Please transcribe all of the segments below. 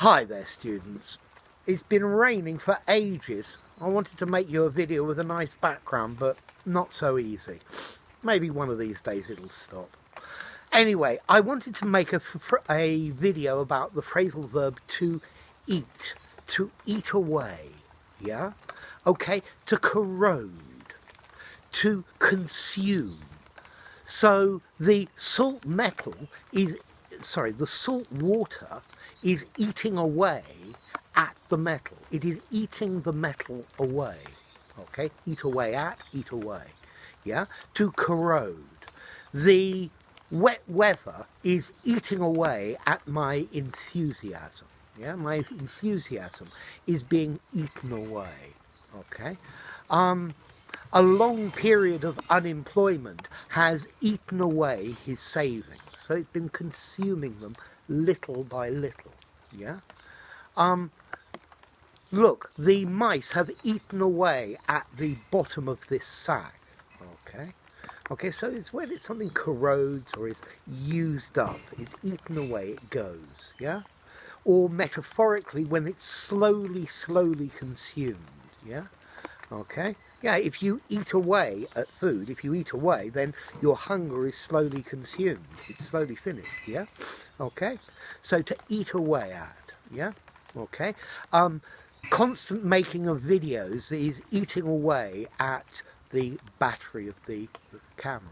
Hi there students, it's been raining for ages. I wanted to make you a video with a nice background, but not so easy. Maybe one of these days it'll stop. Anyway, I wanted to make a video about the phrasal verb to eat away, yeah? Okay, to corrode, to consume. So the salt water is eating away at the metal. It is eating the metal away. Okay, eat away at, eat away. Yeah, to corrode. The wet weather is eating away at my enthusiasm. Yeah, my enthusiasm is being eaten away. Okay. A long period of unemployment has eaten away his savings. So it's been consuming them little by little. Yeah. Look, the mice have eaten away at the bottom of this sack. Okay. Okay, so it's when something corrodes or is used up, it's eaten away, it goes. Yeah. Or metaphorically, when it's slowly consumed. Yeah. Okay. Yeah, if you eat away at food, if you eat away, then your hunger is slowly consumed. It's slowly finished, yeah? Okay? So to eat away at, yeah? Okay? Constant making of videos is eating away at the battery of the camera.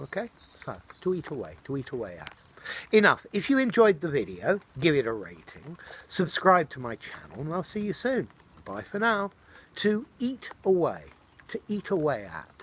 Okay? So, to eat away at. Enough. If you enjoyed the video, give it a rating, subscribe to my channel, and I'll see you soon. Bye for now. To eat away at.